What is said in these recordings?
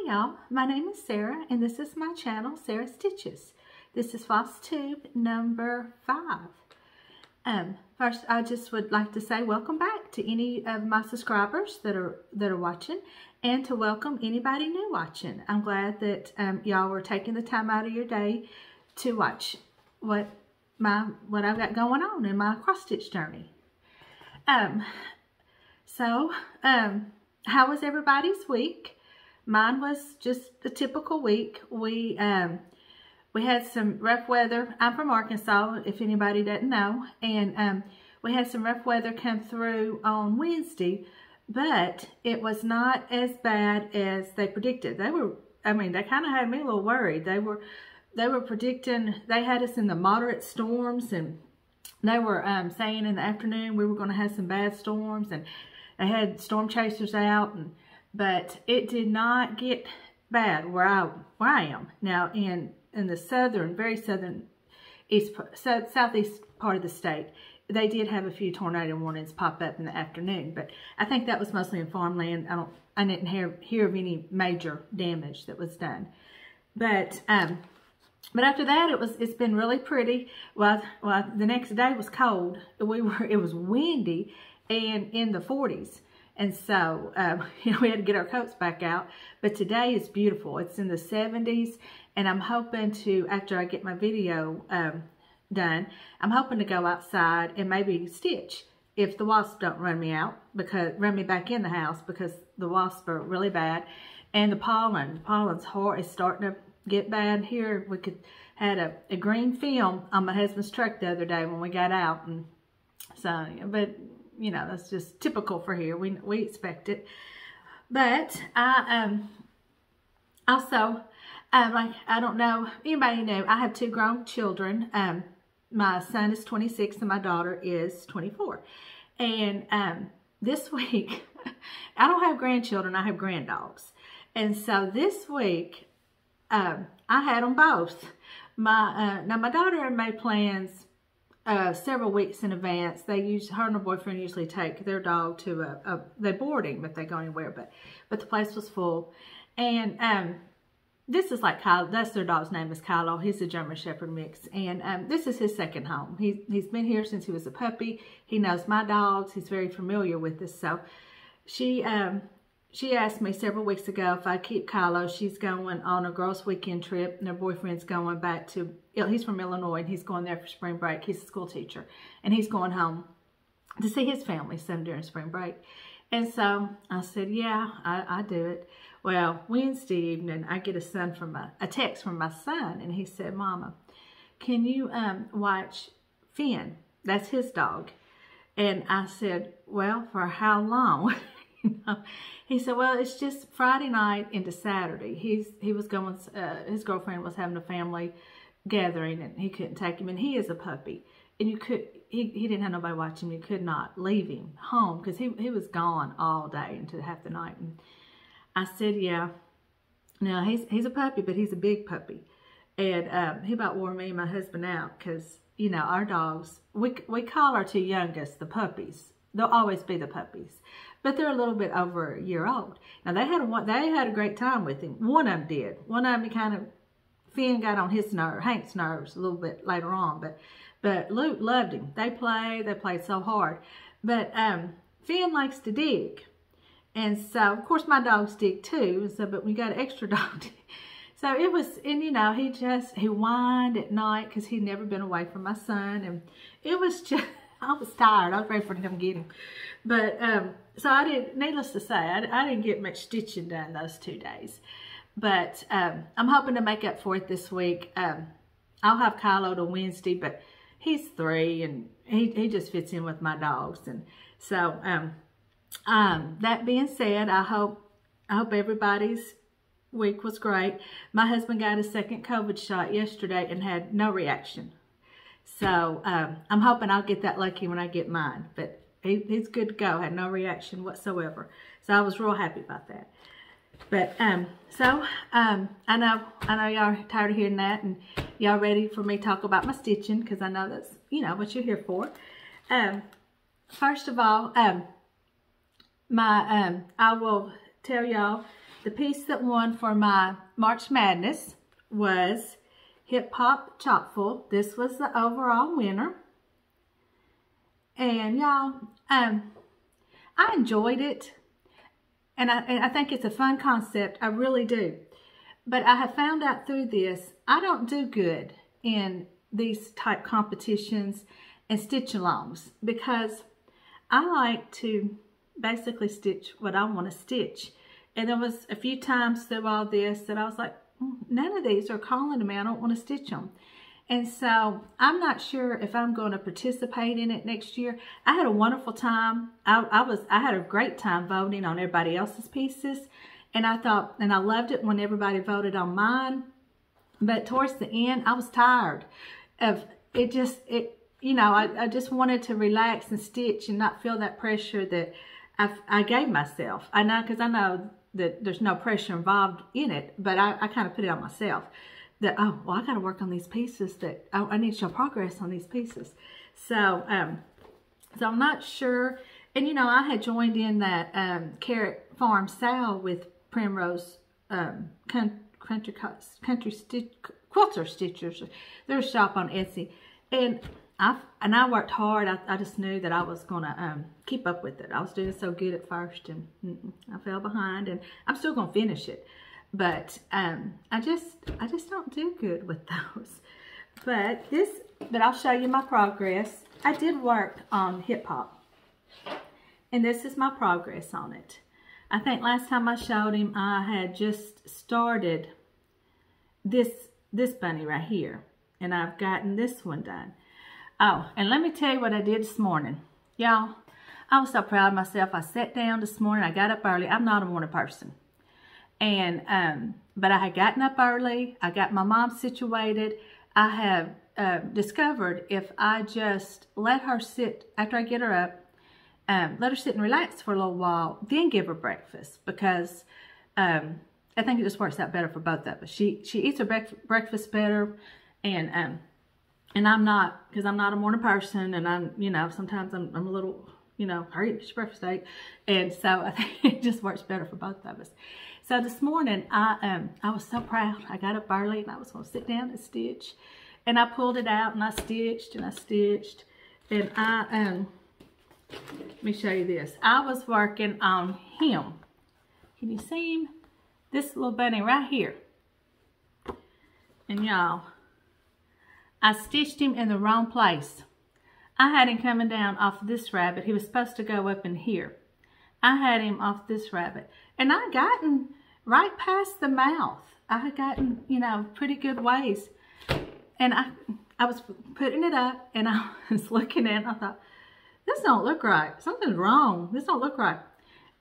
y'all, my name is Sarah and this is my channel, Sarah Stitches. This is Flosstube number 5. First I just would like to say welcome back to any of my subscribers that are watching, and to welcome anybody new watching. I'm glad that y'all were taking the time out of your day to watch what I've got going on in my cross stitch journey. How was everybody's week? Mine was just a typical week. We had some rough weather. I'm from Arkansas, if anybody doesn't know, and we had some rough weather come through on Wednesday, but it was not as bad as they predicted. They kind of had me a little worried. They were predicting, they had us in the moderate storms, and they were saying in the afternoon we were going to have some bad storms, and they had storm chasers out, but it did not get bad where I am now in the very southern southeast part of the state. They did have a few tornado warnings pop up in the afternoon, but I think that was mostly in farmland. I didn't hear of any major damage that was done. But after that, it's been really pretty. Well, the next day was cold. It was windy and in the 40s. And so, we had to get our coats back out. But today is beautiful. It's in the 70s. And I'm hoping to, after I get my video done, I'm hoping to go outside and maybe stitch if the wasps don't run me back in the house, because the wasps are really bad. And the pollen's is starting to get bad here. We had a green film on my husband's truck the other day when we got out. And so, but you know, that's just typical for here. We expect it. But I also, I don't know, anybody know, I have 2 grown children. My son is 26 and my daughter is 24. And this week, I don't have grandchildren, I have granddogs. And so this week, I had them both. Now my daughter made plans several weeks in advance. Her and her boyfriend usually take their dog to they board him if they go anywhere, but the place was full. And this is like Kylo, that's their dog's name is Kylo. He's a German Shepherd mix, and this is his second home. He's been here since he was a puppy. He knows my dogs. He's very familiar with this. So she asked me several weeks ago if I'd keep Kylo. She's going on a girls' weekend trip, and her boyfriend's going back to, he's from Illinois, and he's going there for spring break. He's a school teacher, and he's going home to see his family some during spring break. And so I said, yeah, I do it. Well, Wednesday evening, I get a text from my son, and he said, Mama, can you watch Finn? That's his dog. And I said, well, for how long? He said, well, it's just Friday night into Saturday. He was going, his girlfriend was having a family gathering, and he couldn't take him, and he is a puppy, and he didn't have nobody watching him. You could not leave him home because he was gone all day into half the night. And I said, yeah. Now he's a puppy, but he's a big puppy, and he about wore me and my husband out because, you know, our dogs, we call our 2 youngest the puppies. They'll always be the puppies, but they're a little bit over a year old. Now they had a great time with him. One of them did. One of them Finn got on Hank's nerves a little bit later on, but Luke loved him. They played so hard. But Finn likes to dig. And so, of course, my dogs dig too. So, but we got an extra dog. So it was, and you know, he whined at night because he'd never been away from my son. And it was just, I was tired. I was ready for him to come get him. But, so needless to say, I didn't get much stitching done those 2 days. But I'm hoping to make up for it this week. I'll have Kylo to Wednesday, but he's 3 and he just fits in with my dogs. And so, that being said, I hope everybody's week was great. My husband got his 2nd COVID shot yesterday and had no reaction. So I'm hoping I'll get that lucky when I get mine. But he's good to go. Had no reaction whatsoever. So I was real happy about that. But I know y'all are tired of hearing that, and y'all ready for me to talk about my stitching, because I know that's, you know, what you're here for. First of all, I will tell y'all the piece that won for my March Madness was Hip Hop Chopful. This was the overall winner. And y'all, I enjoyed it. And I think it's a fun concept. I really do. But I have found out through this, I don't do good in these type competitions and stitch-alongs because I like to basically stitch what I want to stitch. And there was a few times through all this that I was like, none of these are calling to me. I don't want to stitch them. And so I'm not sure if I'm going to participate in it next year. I had a wonderful time. I had a great time voting on everybody else's pieces. And I thought, and I loved it when everybody voted on mine. But towards the end, I was tired of it. You know, I just wanted to relax and stitch and not feel that pressure that I gave myself. I know, because I know that there's no pressure involved in it, but I kind of put it on myself. That, oh, well, I got to work on these pieces, that I need to show progress on these pieces. So, so I'm not sure. And, you know, I had joined in that Carrot Farm sale with Primrose Country Quilter Stitchers. Their shop on Etsy. And I worked hard. I just knew that I was going to keep up with it. I was doing so good at first, and I fell behind. And I'm still going to finish it. But I just don't do good with those. But I'll show you my progress. I did work on Hip Hop, and this is my progress on it. I think last time I showed him, I had just started this bunny right here, and I've gotten this one done. Oh, and let me tell you what I did this morning, y'all. I was so proud of myself. I sat down this morning. I got up early. I'm not a morning person. And, but I had gotten up early. I got my mom situated. I have discovered if I just let her sit, after I get her up, let her sit and relax for a little while, then give her breakfast, because I think it just works out better for both of us. She eats her breakfast better, and I'm not, because I'm not a morning person, and I'm, you know, sometimes I'm a little, you know, hurry, get your breakfast ate. And so I think it just works better for both of us. So this morning, I was so proud. I got up early, and I was going to sit down and stitch. And I pulled it out, and I stitched, and I stitched. And let me show you this. I was working on him. Can you see him? This little bunny right here. And y'all, I stitched him in the wrong place. I had him coming down off this rabbit. He was supposed to go up in here. I had him off this rabbit. And I gotten right past the mouth. I had gotten, you know, pretty good ways. And I was putting it up, and I was looking at it, and I thought, this don't look right. Something's wrong. This don't look right.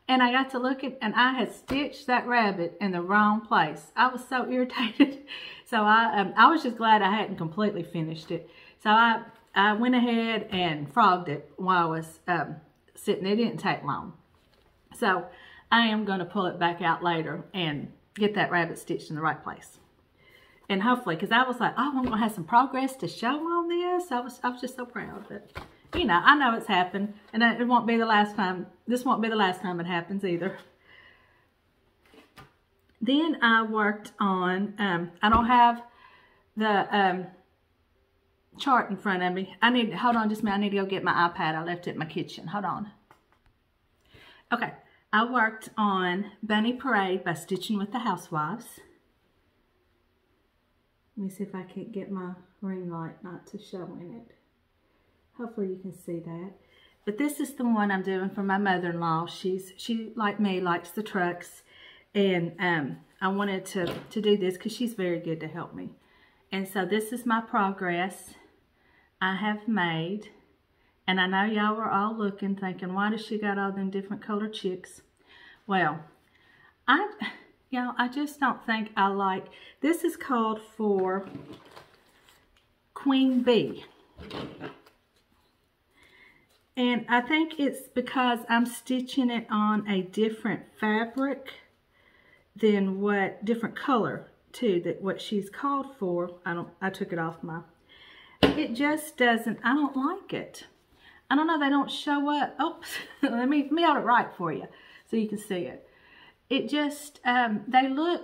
And I got to looking, and I had stitched that rabbit in the wrong place. I was so irritated. So I was just glad I hadn't completely finished it. So I went ahead and frogged it while I was sitting. It didn't take long. So I am going to pull it back out later and get that rabbit stitched in the right place. And hopefully, because I was like, oh, I'm going to have some progress to show on this. I was just so proud of it. You know, I know it's happened, and it won't be the last time. This won't be the last time it happens either. Then I worked on, I don't have the chart in front of me. Hold on just a minute. I need to go get my iPad. I left it in my kitchen. Hold on. Okay. I worked on Bunny Parade by Stitching with the Housewives. Let me see if I can't get my ring light not to show in it. Hopefully you can see that. But this is the one I'm doing for my mother-in-law. She, like me, likes the trucks. And I wanted to do this because she's very good to help me. And so this is my progress I have made. And I know y'all were all looking, thinking, why does she got all them different color chicks? Well, I just don't think I like, this is called for Queen Bee. And I think it's because I'm stitching it on a different fabric than different color too, that what she's called for. I took it off it just doesn't, I don't like it. I don't know, they don't show up. Oops, let me hold it right for you so you can see it. it just, they look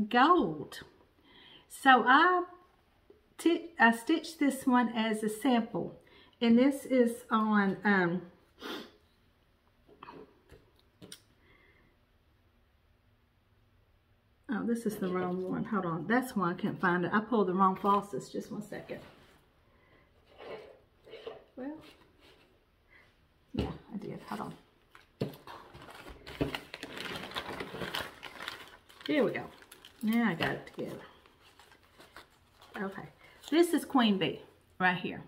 gold. So I stitched this one as a sample, and this is on, oh, this is the wrong one. Hold on, that's why I can't find it. I pulled the wrong flosses. Just one second. Well, yeah, I did. Hold on. Here we go. Now I got it together. Okay, this is Queen Bee right here.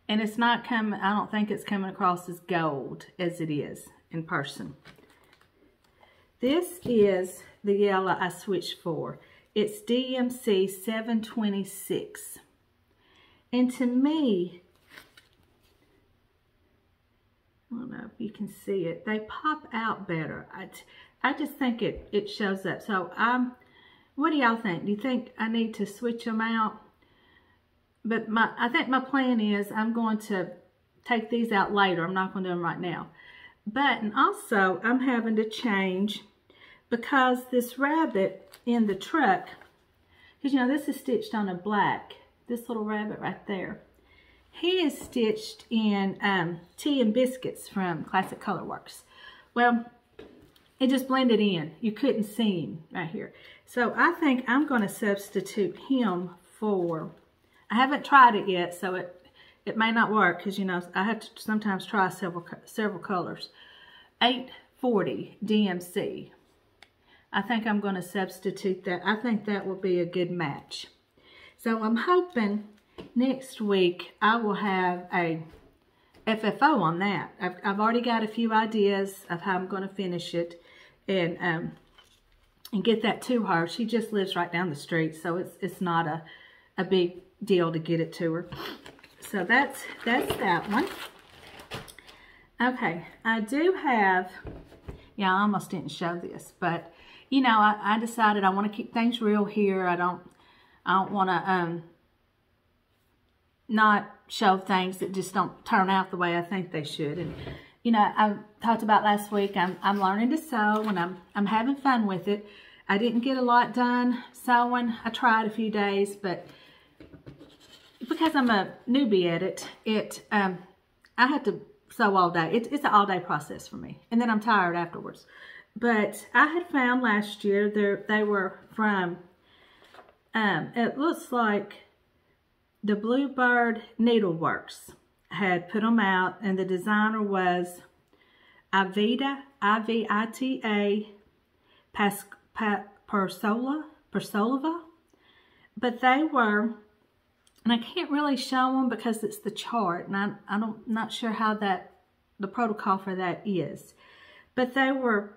And it's not coming, I don't think it's coming across as gold as it is in person. This is the yellow I switched for. It's DMC 726. And to me, I don't know if you can see it, they pop out better. I just think it shows up. So what do y'all think? Do you think I need to switch them out? But I think my plan is I'm going to take these out later. I'm not going to do them right now. But, and also, I'm having to change because this rabbit in the truck, because you know, this is stitched on a black, this little rabbit right there. He is stitched in Tea and Biscuits from Classic Colorworks. Well, it just blended in. You couldn't see him right here. So I think I'm going to substitute him for, I haven't tried it yet, so it may not work because, you know, I have to sometimes try several colors. 840 DMC. I think I'm going to substitute that. I think that will be a good match. So I'm hoping next week I will have a FFO on that. I've already got a few ideas of how I'm going to finish it and get that to her. She just lives right down the street, so it's not a big deal to get it to her. So that's that one. Okay, I do have, yeah, I almost didn't show this, but you know, I decided I want to keep things real here. I don't want to not show things that just don't turn out the way I think they should. And you know, I talked about last week, I'm learning to sew and I'm having fun with it. I didn't get a lot done sewing. I tried a few days, but because I'm a newbie at it, I had to sew all day. It's an all day process for me. And then I'm tired afterwards. But I had found last year, they were from, it looks like the Bluebird Needleworks had put them out, and the designer was Ivita, I-V-I-T-A, Persolova. But they were, and I can't really show them because it's the chart, and I'm not sure how the protocol for that is. But they were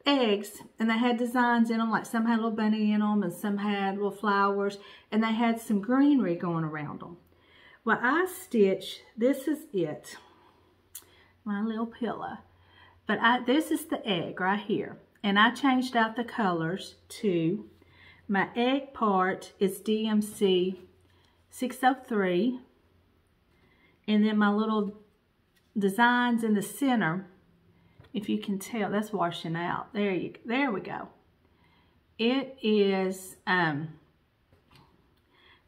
eggs, and they had designs in them, like some had a little bunny in them, and some had little flowers, and they had some greenery going around them. Well, I stitched, this is it, my little pillow. But this is the egg right here, and I changed out the colors to, my egg part is DMC 603, and then my little designs in the center, if you can tell, that's washing out. There we go. It is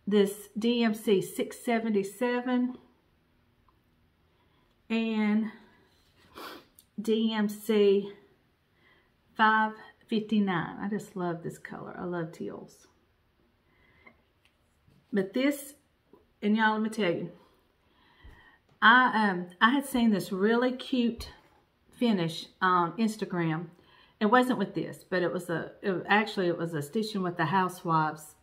this DMC 677 and DMC 559. I just love this color. I love teals. But this, and y'all, let me tell you, I had seen this really cute finish on Instagram. It wasn't with this, but it was a stitching with the Housewives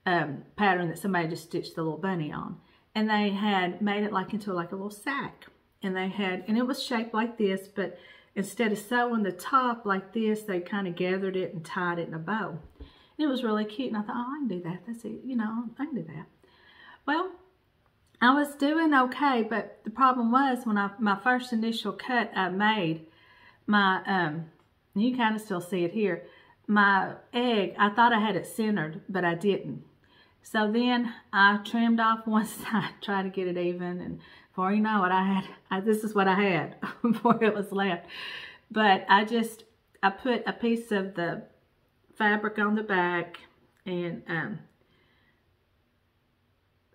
pattern that somebody just stitched the little bunny on, and they had made it like into like a little sack, and it was shaped like this, but instead of sewing the top like this, they kind of gathered it and tied it in a bow. And it was really cute, and I thought, oh, I can do that. That's it, you know, I can do that. Well, I was doing okay, but the problem was when my first initial cut I made, my, you can kind of still see it here, my egg, I thought I had it centered, but I didn't. So then I trimmed off one side, tried to get it even, and before you know it, this is what I had before it was left. But I put a piece of the fabric on the back, and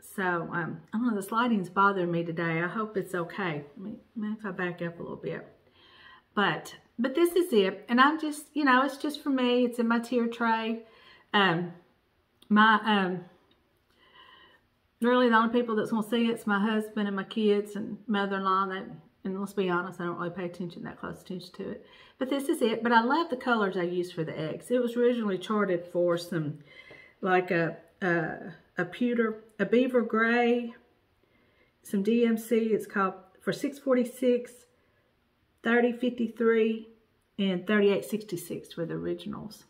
so I don't know, this lighting's bothering me today. I hope it's okay. Maybe if I back up a little bit. But this is it, and I'm just, you know, it's just for me. It's in my tier tray. Really the only people that's gonna see it's my husband and my kids and mother-in-law. And let's be honest, I don't really pay that close attention to it. But this is it. But I love the colors I used for the eggs. It was originally charted for some, like a beaver gray, some DMC. It's called for 646, 3053, and 3866 were the originals.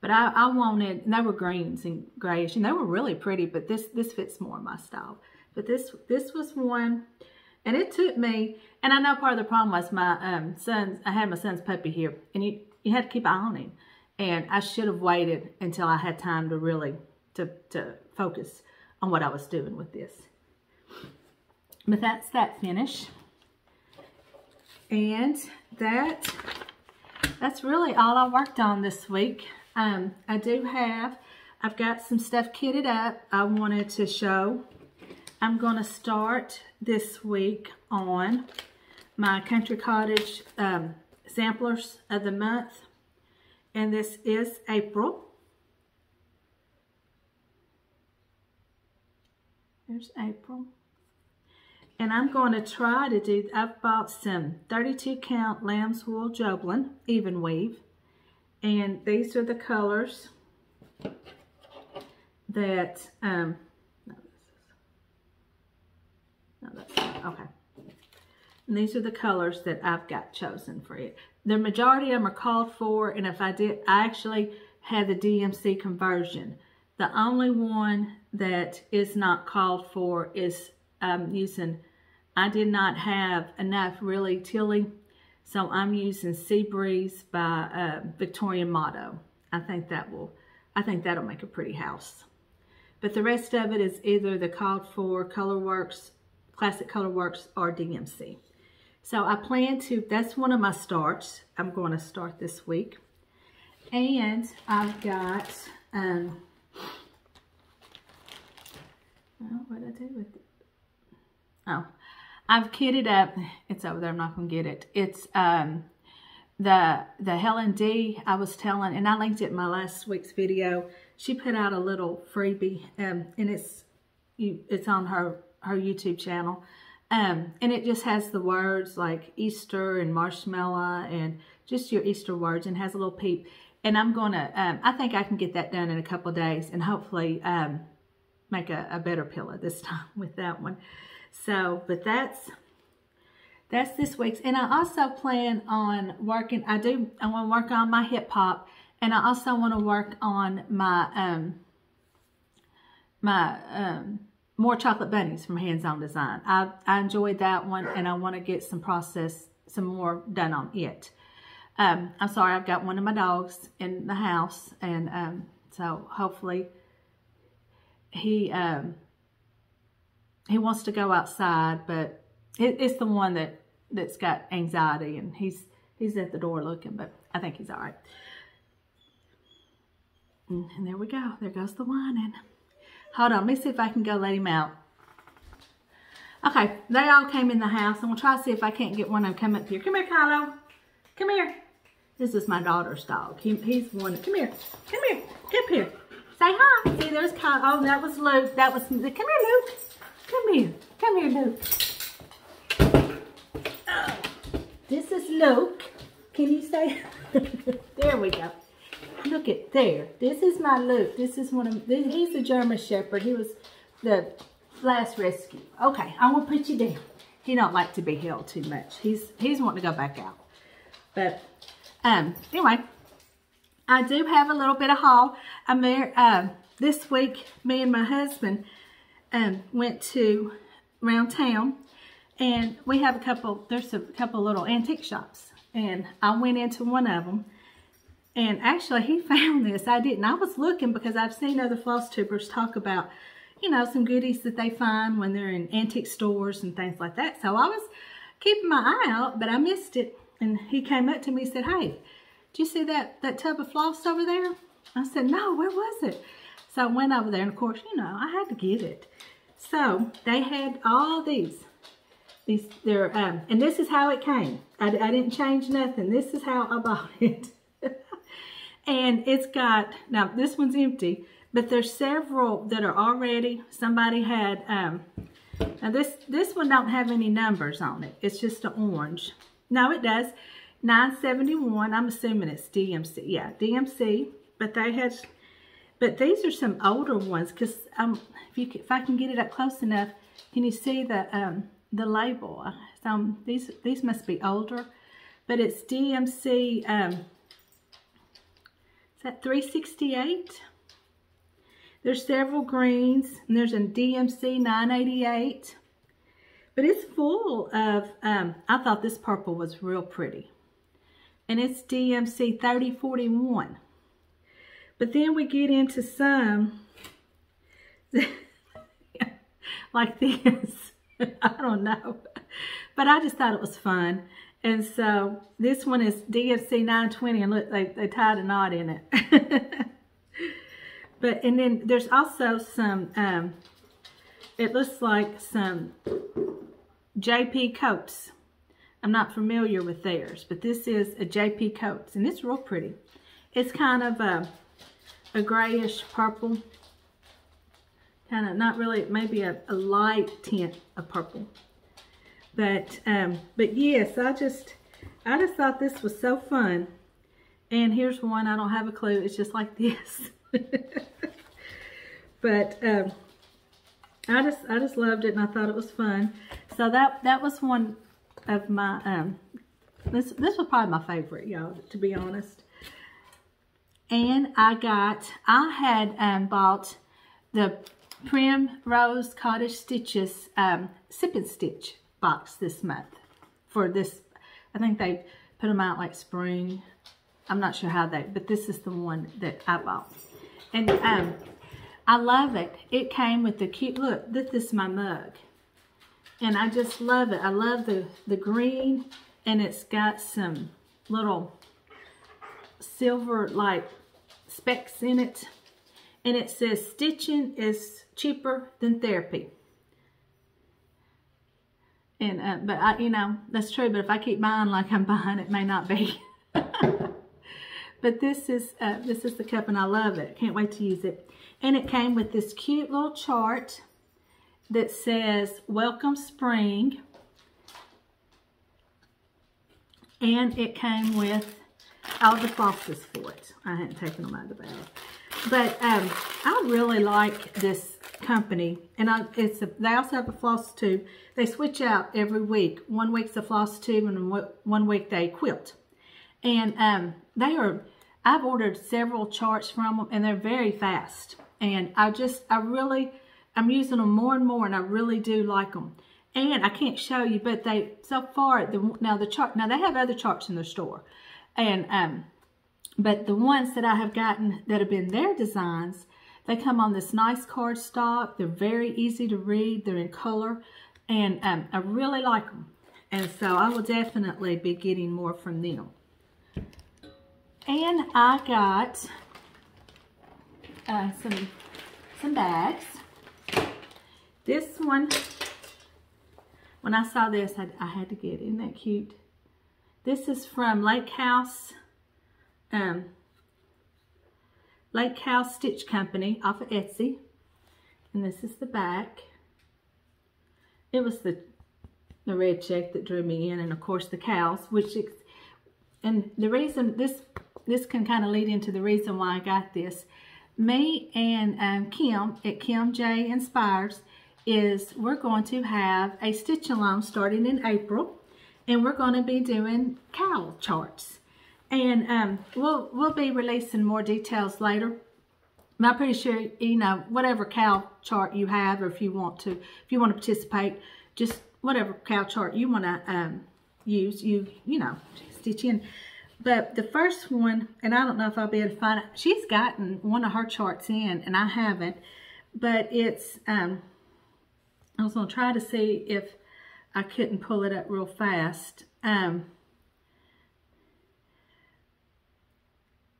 But I wanted, and they were greens and grayish, and they were really pretty, but this fits more my style. But this was one, and it took me, and I know part of the problem was my I had my son's puppy here, and you had to keep an eye on him. And I should have waited until I had time to really, to focus on what I was doing with this. But that's that finish. And that's really all I worked on this week. I've got some stuff kitted up I wanted to show. I'm going to start this week on my Country Cottage samplers of the month. And this is April. There's April. And I'm going to try to do, I've bought some 32 count lamb's wool Joblin even weave. And these are the colors that, okay. And these are the colors that I've got chosen for it. The majority of them are called for, and if I actually had the DMC conversion. The only one that is not called for is I did not have enough really Tilly, so I'm using Sea Breeze by Victorian Motto. I think that'll make a pretty house. But the rest of it is either the called for Colorworks, Classic Colorworks, or DMC. So I plan to, that's one of my starts. I'm going to start this week. And I've got, what did I do with it? Oh, I've kitted up, it's over there, I'm not going to get it. It's the Helen D I was telling, and I linked it in my last week's video. She put out a little freebie, and it's on her YouTube channel. And it just has the words like Easter and marshmallow and just your Easter words, and has a little peep. And I'm going to, I think I can get that done in a couple of days, and hopefully make a better pillow this time with that one. So, but that's this week's. And I also plan on working, I want to work on my hip hop, and I also want to work on my, More Chocolate Bunnies from Hands On Design. I enjoyed that one, and I want to get some more done on it. I'm sorry, I've got one of my dogs in the house, and so hopefully he wants to go outside, but it's the one that's got anxiety, and he's at the door looking, but I think he's all right. And there we go. There goes the whining. Hold on, let me see if I can go let him out. Okay, they all came in the house. I'm going to try to see if I can't get one of them come up here. Come here, Kylo. Come here. This is my daughter's dog. He's one. Come here. Come here. Come here. Say hi. See, there's Kylo. Oh, that was Luke. That was, come here, Luke. Come here. Come here, Luke. Oh, this is Luke. Can you say? There we go. Look at there. This is my Luke. This is he's a German Shepherd. He was the last rescue. Okay, I will put you down. He don't like to be held too much. He's wanting to go back out. But anyway, I do have a little bit of haul. This week, me and my husband went to around town, and we have there's a couple little antique shops, and I went into one of them. And actually, he found this. I didn't. I was looking because I've seen other floss tubers talk about, you know, some goodies that they find when they're in antique stores and things like that. So I was keeping my eye out, but I missed it. and he came up to me and said, "Hey, did you see that tub of floss over there?" I said, "No, where was it?" So I went over there, and of course, you know, I had to get it. So they had all these, and this is how it came. I didn't change nothing. This is how I bought it. And it's got, now this one's empty, but there's several that are already, somebody had, now this one don't have any numbers on it. It's just an orange. No, it does. 971, I'm assuming it's DMC. Yeah, DMC, but they had, but these are some older ones, because if I can get it up close enough, can you see the label? These must be older, but it's DMC, is that 368? There's several greens, and there's a DMC 988, but it's full of, I thought this purple was real pretty, and it's DMC 3041. But then we get into some like this. I don't know, but I just thought it was fun. And so this one is DMC 920, and look, they tied a knot in it. And then there's also some, it looks like some JP Coates. I'm not familiar with theirs, but this is a JP Coates, and it's real pretty. It's kind of a grayish purple, kind of not really, maybe a light tint of purple. But yes, I just thought this was so fun. And here's one, I don't have a clue. It's just like this. But I just loved it, and I thought it was fun. So that was one of my this was probably my favorite, y'all, to be honest. And I had bought the Primrose Cottage Stitches Sip and Stitch box this month for this. I think they put them out like spring. I'm not sure how but this is the one that I bought. And I love it. It came with the cute, look, this is my mug. And I just love it. I love the green, and it's got some little silver like specks in it. And it says, "Stitching is cheaper than therapy." And but you know, that's true. But if I keep buying like I'm buying, it may not be. But this is the cup, and I love it. Can't wait to use it. And it came with this cute little chart that says, "Welcome Spring." And it came with all the flosses for it. I hadn't taken them out of the bag. But I really like this company. And they also have a Flosstube. They switch out every week. One week's a Flosstube, and one week they quilt. And I've ordered several charts from them, and they're very fast. And I'm using them more and more, and I really do like them. And I can't show you, but so far, now they have other charts in the store. And, but the ones that I have gotten that have been their designs, they come on this nice cardstock. They're very easy to read. They're in color, and I really like them. And so I will definitely be getting more from them. And I got some bags. This one, when I saw this, I had to get it. Isn't that cute? This is from Lake House Stitch Company off of Etsy. And this is the back. It was the red check that drew me in, and of course the cows, and the reason this can kind of lead into the reason why I got this. Me and Kim at Kim J Inspires we're going to have a stitch along starting in April, and we're going to be doing cow charts. And we'll be releasing more details later. And I'm pretty sure, you know, whatever cow chart you have, or if you want to participate, just whatever cow chart you want to use, you know, stitch in. But the first one, and I don't know if I'll be able to find it. She's gotten one of her charts in, and I haven't. But it's, I was going to try to see if I couldn't pull it up real fast.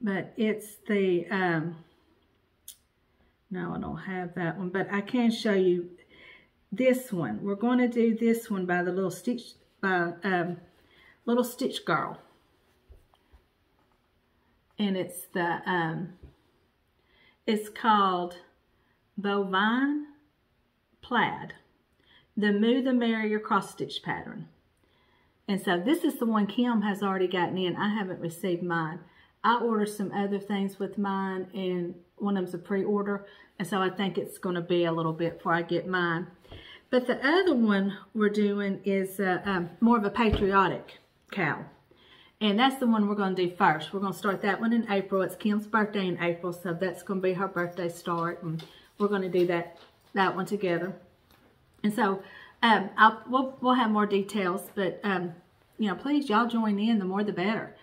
but it's the, no, I don't have that one, but I can show you this one. We're going to do this one by the Little Stitch, Little Stitch Girl. And it's the, it's called Bovine Plaid, the Moo the Merrier cross stitch pattern. And so this is the one Kim has already gotten in. I haven't received mine. I ordered some other things with mine, and one of them's a pre-order, and so I think it's going to be a little bit before I get mine. But the other one we're doing is more of a patriotic cow. And that's the one we're going to do first. We're going to start that one in April. It's Kim's birthday in April, so that's going to be her birthday start. And we're going to do that one together. And so we'll have more details, but you know, please y'all join in. The more the better.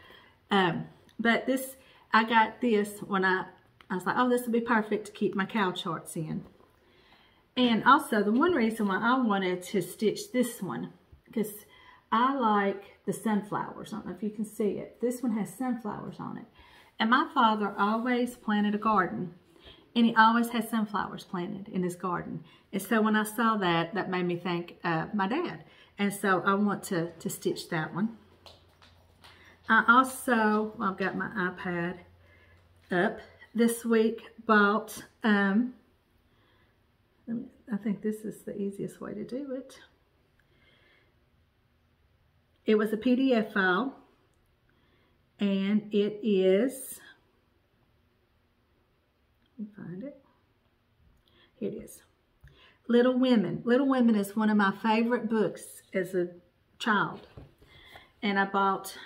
But this, I got this when I was like, oh, this will be perfect to keep my cow charts in. And also the one reason why I wanted to stitch this one, because I like the sunflowers. I don't know if you can see it. This one has sunflowers on it. And my father always planted a garden. And he always had sunflowers planted in his garden. And so when I saw that, that made me think my dad. And so I want to stitch that one. I also, well, I've got my iPad up. This week bought, I think this is the easiest way to do it. It was a PDF file, and it is, let me find it. Here it is. Little Women. Little Women is one of my favorite books as a child. And I bought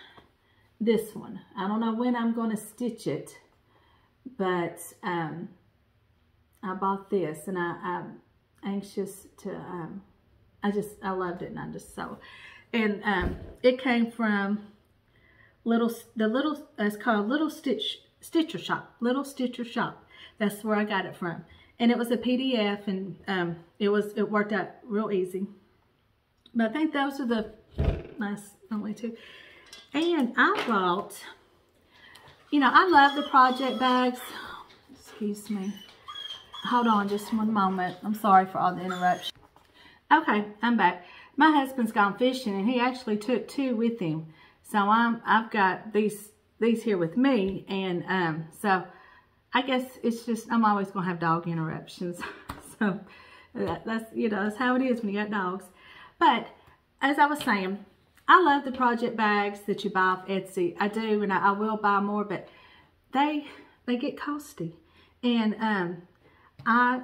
this one. I don't know when I'm going to stitch it, but I bought this, and I'm anxious to, I loved it, and I just so. And it came from it's called Little Stitcher Shop. Little Stitcher Shop. That's where I got it from. And it was a PDF, and it worked out real easy. But I think those are the nice only two. And I bought, you know, I love the project bags. Excuse me. Hold on just one moment. I'm sorry for all the interruptions. Okay, I'm back. My husband's gone fishing, and he actually took two with him. So I've got these here with me, and so I guess it's just, I'm always gonna have dog interruptions. So that's, you know, that's how it is when you got dogs. But as I was saying, I love the project bags that you buy off Etsy. I do, and I will buy more, but they get costly, and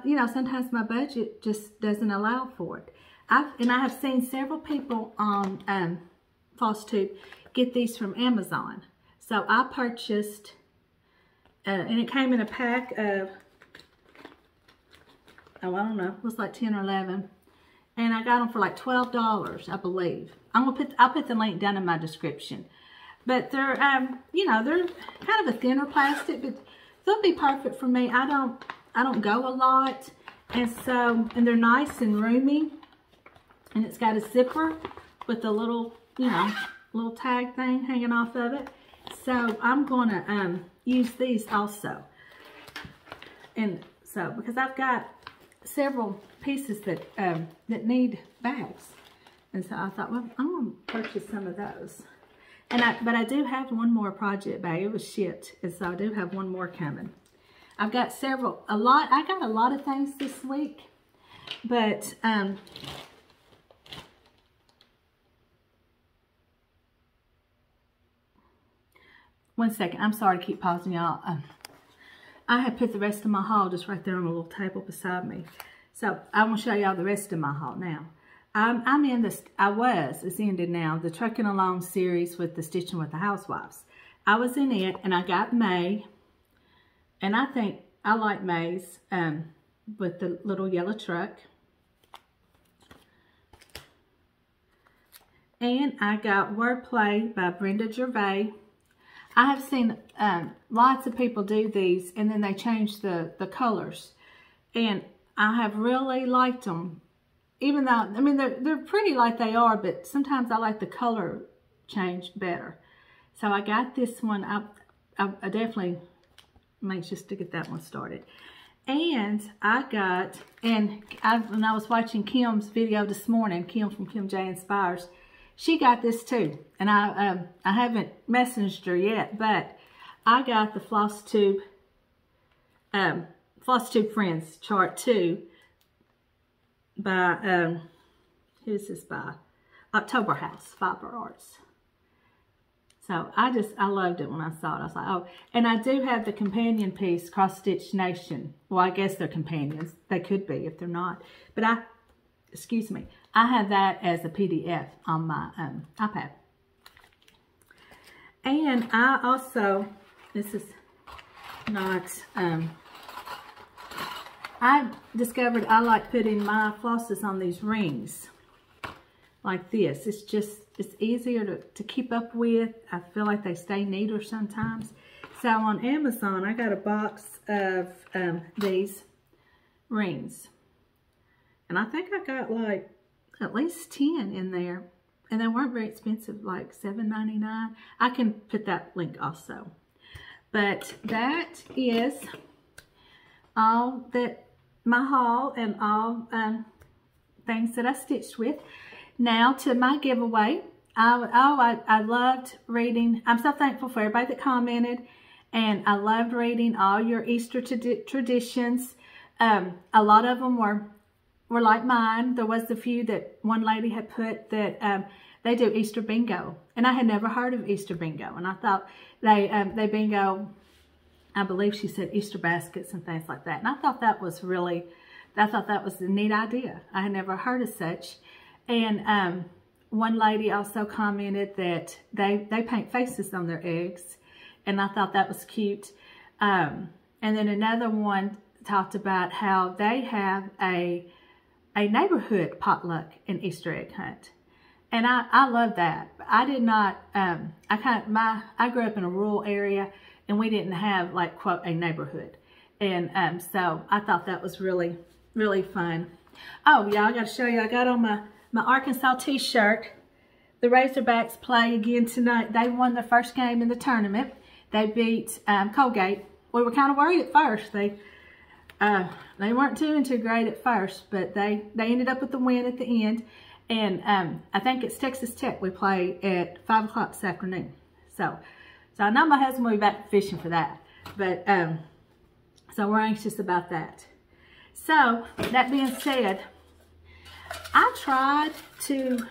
you know, sometimes my budget just doesn't allow for it. I have seen several people on Flosstube get these from Amazon. So I purchased, and it came in a pack of, oh, I don't know, it was like 10 or 11. And I got them for like $12, I believe. I'll put the link down in my description. But they're, you know, they're kind of a thinner plastic, but they'll be perfect for me. I don't go a lot, and so, and they're nice and roomy. And it's got a zipper with a little, you know, little tag thing hanging off of it. So I'm gonna use these also. And so, because I've got several pieces that that need bags. And so I thought, well, I'm gonna purchase some of those. And but I do have one more project bag. It was shipped, and so I do have one more coming. I've got I got a lot of things this week, but one second, I'm sorry to keep pausing y'all. I have put the rest of my haul just right there on a little table beside me. So I want to show y'all the rest of my haul now. I'm in this, it's ended now, the Trucking Along series with the Stitching with the Housewives. I was in it, and I got May, and I think I like May's with the little yellow truck. And I got Wordplay by Brenda Gervais. I have seen lots of people do these, and then they change the colors. And I have really liked them. Even though, I mean, they're pretty like they are, but sometimes I like the color change better. So I got this one. I definitely am anxious to get that one started. And I got, when I was watching Kim's video this morning, Kim from Kim J Inspires, she got this too. And I haven't messaged her yet, but I got the Flosstube Friends Chart 2 by, who's this by? October House Fiber Arts. So I loved it when I saw it. I was like, oh, and I do have the companion piece, Cross Stitch Nation. Well, I guess they're companions. They could be if they're not. But I have that as a PDF on my iPad. And I also, this is not, I discovered I like putting my flosses on these rings like this. It's easier to keep up with. I feel like they stay neater sometimes. So on Amazon, I got a box of these rings. And I think I got like at least 10 in there. And they weren't very expensive, like $7.99. I can put that link also. But that is all that, my haul and all things that I stitched with. Now to my giveaway. I loved reading. I'm so thankful for everybody that commented, and I loved reading all your Easter traditions. A lot of them were like mine. There was a few that one lady had put that they do Easter bingo, and I had never heard of Easter bingo, and I thought they bingo. I believe she said Easter baskets and things like that, and I thought that was a neat idea. I had never heard of such. And one lady also commented that they paint faces on their eggs, and I thought that was cute. And then another one talked about how they have a neighborhood potluck and Easter egg hunt, and I love that. I did not. I grew up in a rural area, and we didn't have, like, quote, a neighborhood, and so I thought that was really, really fun. Oh yeah, I got to show you. I got on my Arkansas t-shirt. The Razorbacks play again tonight. They won the first game in the tournament. They beat Colgate. We were kind of worried at first. They weren't doing too great at first, but they ended up with the win at the end. And I think it's Texas Tech we play at 5 o'clock this afternoon. So I know my husband will be back fishing for that. But so we're anxious about that. So that being said, I tried to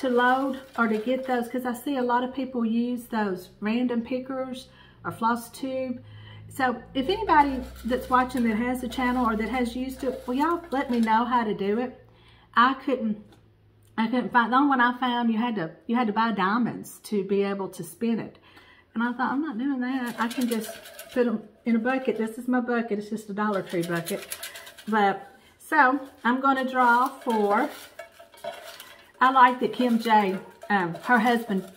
load or to get those, because I see a lot of people use those random pickers or Flosstube. So if anybody that's watching that has a channel or that has used it, will y'all let me know how to do it? I couldn't find. The only one I found, you had to buy diamonds to be able to spin it. And I thought, I'm not doing that. I can just put them in a bucket. This is my bucket. It's just a Dollar Tree bucket. But so I'm going to draw for, I like that Kim J, her husband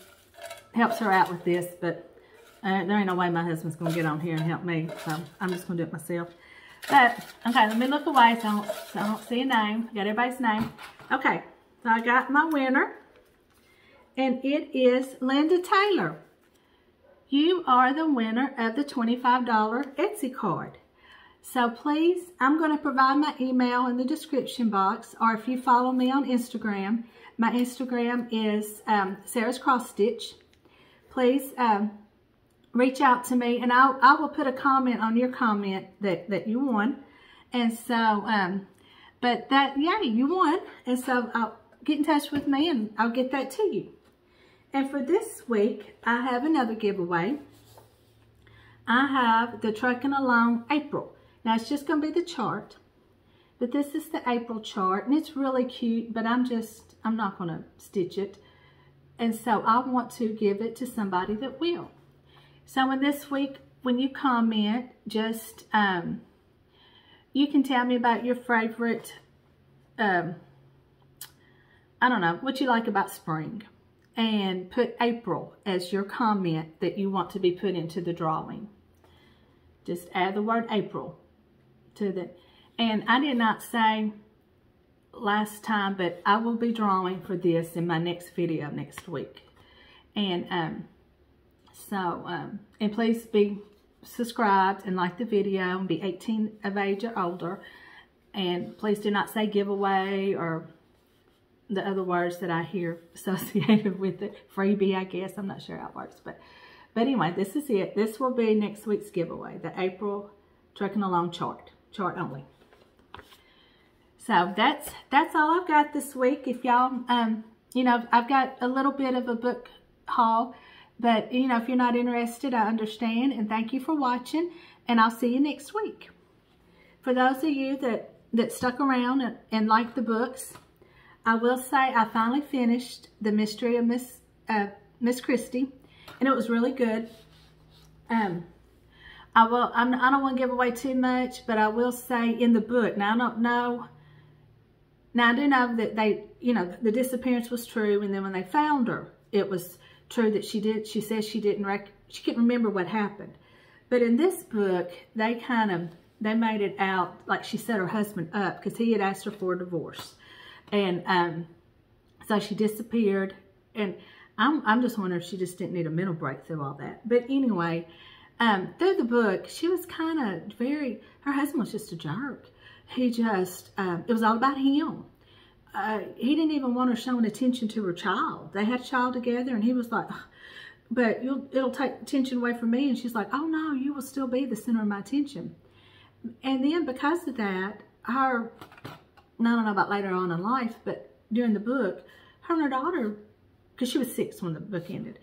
helps her out with this, but there ain't no way my husband's going to get on here and help me, so I'm just going to do it myself. But, okay, let me look away so I don't see a name. I got everybody's name. Okay, so I got my winner, and it is Linda Taylor. You are the winner of the $25 Etsy card. So please, I'm going to provide my email in the description box, or if you follow me on Instagram, my Instagram is Sarah's Cross Stitch. Please reach out to me, and I will put a comment on your comment that you won. And so, but that, yeah, you won. And so I'll get in touch with me and I'll get that to you. And for this week, I have another giveaway. I have the Trucking Along April. Now, it's just going to be the chart, but this is the April chart, and it's really cute, but I'm not going to stitch it. And so I want to give it to somebody that will. So in this week, when you comment, just, you can tell me about your favorite, I don't know, what you like about spring, and put April as your comment that you want to be put into the drawing. Just add the word April to the, and I did not say last time, but I will be drawing for this in my next video next week. And So, and please be subscribed and like the video and be 18 of age or older. And please do not say giveaway or the other words that I hear associated with it. Freebie, I guess. I'm not sure how it works. But anyway, this is it. This will be next week's giveaway. The April Trucking Along chart only. So that's all I've got this week. If y'all, you know, I've got a little bit of a book haul. But, you know, if you're not interested, I understand. And thank you for watching. And I'll see you next week. For those of you that stuck around and liked the books, I will say I finally finished The Mystery of Miss Christie. And it was really good. I don't want to give away too much, but I will say in the book, now I don't know, now I do know that they, you know, the disappearance was true. And then when they found her, it was true that she says she couldn't remember what happened. But in this book, they made it out like she set her husband up because he had asked her for a divorce. And so she disappeared. And I'm just wondering if she just didn't need a mental break through all that. But anyway, through the book, she was kind of her husband was just a jerk. He just, it was all about him. He didn't even want her showing attention to her child. They had a child together, and he was like, but it'll take attention away from me. And she's like, oh no, you will still be the center of my attention. And then because of that, I don't know about later on in life, but during the book, her and her daughter, because she was 6 when the book ended,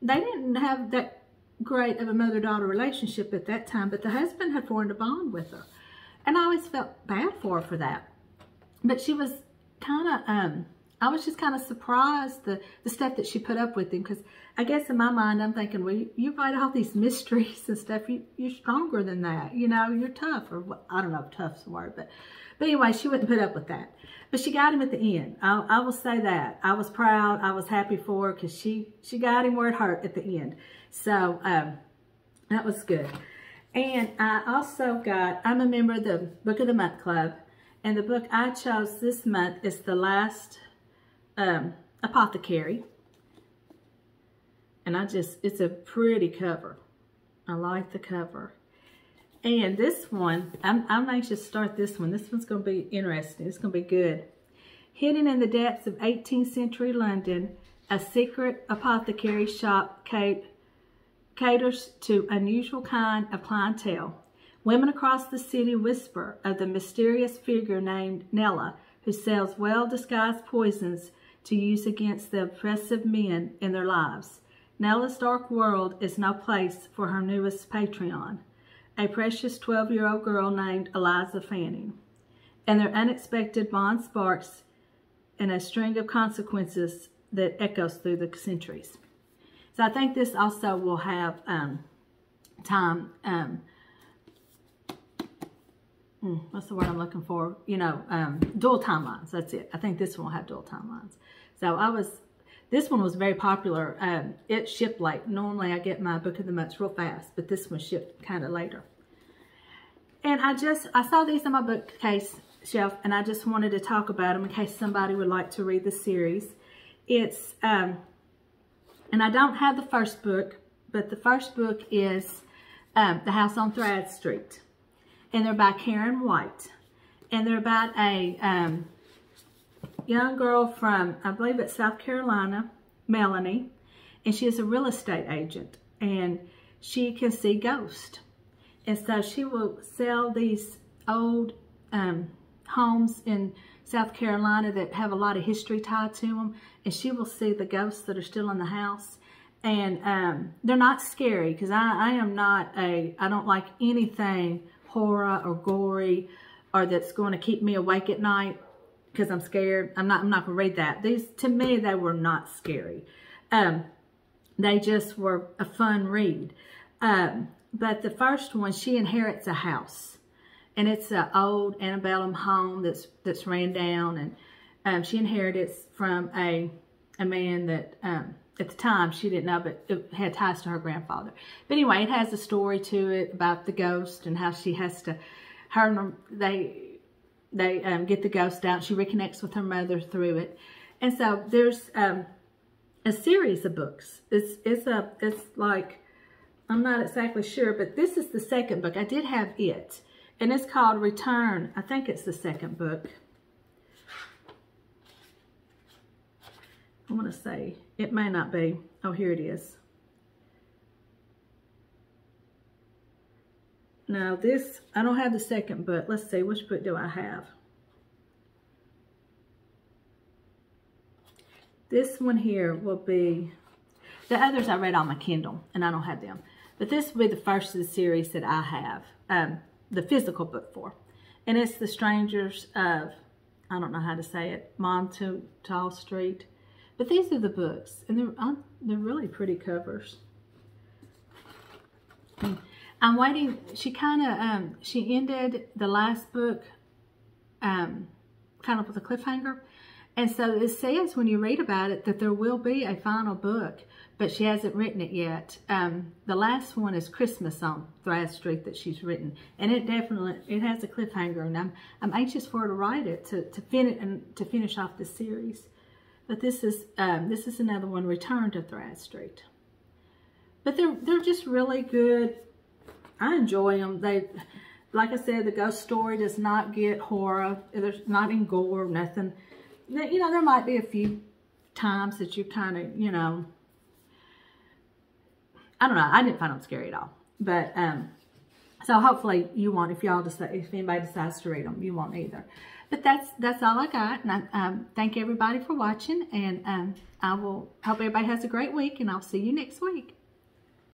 they didn't have that great of a mother-daughter relationship at that time, but the husband had formed a bond with her. And I always felt bad for her for that. But she was kind of, I was just kind of surprised the stuff that she put up with him, because I guess in my mind I'm thinking, well, you write all these mysteries and stuff, you're stronger than that, you know, you're tough, or I don't know if tough's the word, but anyway, she wouldn't put up with that. But she got him at the end. I will say that. I was proud, I was happy for her, because she got him where it hurt at the end. So that was good. And I also I'm a member of the Book of the Month Club. And the book I chose this month is The Last Apothecary. And it's a pretty cover. I like the cover. And this one, I'm anxious to start this one. This one's going to be interesting. It's going to be good. Hidden in the depths of 18th century London, a secret apothecary shop caters to unusual kind of clientele. Women across the city whisper of the mysterious figure named Nella, who sells well-disguised poisons to use against the oppressive men in their lives. Nella's dark world is no place for her newest Patreon, a precious 12-year-old girl named Eliza Fanning. And their unexpected bond sparks in a string of consequences that echoes through the centuries. So I think this also will have what's the word I'm looking for? You know, dual timelines. That's it. I think this one will have dual timelines. So this one was very popular. It shipped late. Normally I get my Book of the Month real fast, but this one shipped kind of later. And I saw these on my bookcase shelf, and I just wanted to talk about them in case somebody would like to read the series. It's, and I don't have the first book, but the first book is The House on Thread Street. And they're by Karen White. And they're about a young girl from, I believe it's South Carolina, Melanie. And she is a real estate agent. And she can see ghosts. And so she will sell these old homes in South Carolina that have a lot of history tied to them. And she will see the ghosts that are still in the house. And they're not scary, because I don't like anything horror or gory, or that's going to keep me awake at night because I'm scared. I'm not going to read that. These, to me, they were not scary. They just were a fun read. But the first one, she inherits a house, and it's an old antebellum home that's ran down, and she inherits from a man that at the time she didn't know, but it had ties to her grandfather. But anyway, it has a story to it about the ghost and how she has to, they get the ghost out. She reconnects with her mother through it. And so there's a series of books. It's like, I'm not exactly sure, but this is the second book. I did have it, and it's called Return. I think it's the second book. I want to say, it may not be. Oh, here it is. Now this, I don't have the second book. Let's see, which book do I have? This one here will be, the others I read on my Kindle, and I don't have them. But this will be the first of the series that I have, the physical book for. And it's The Strangers of, I don't know how to say it, Montauk Street. But these are the books, and they're really pretty covers. I'm waiting. She kind of she ended the last book kind of with a cliffhanger, and so it says when you read about it that there will be a final book, but she hasn't written it yet. The last one is Christmas on Thrash Street that she's written, and it has a cliffhanger, and I'm anxious for her to write it to finish off the series. But this is another one, Return to Thrash Street. But they're just really good. I enjoy them. They, like I said, the ghost story does not get horror. There's not in gore, nothing. You know, there might be a few times that you kind of, you know, I don't know. I didn't find them scary at all. But so hopefully you won't. If anybody decides to read them, you won't either. But that's all I got, and I thank everybody for watching, and I will hope everybody has a great week, and I'll see you next week.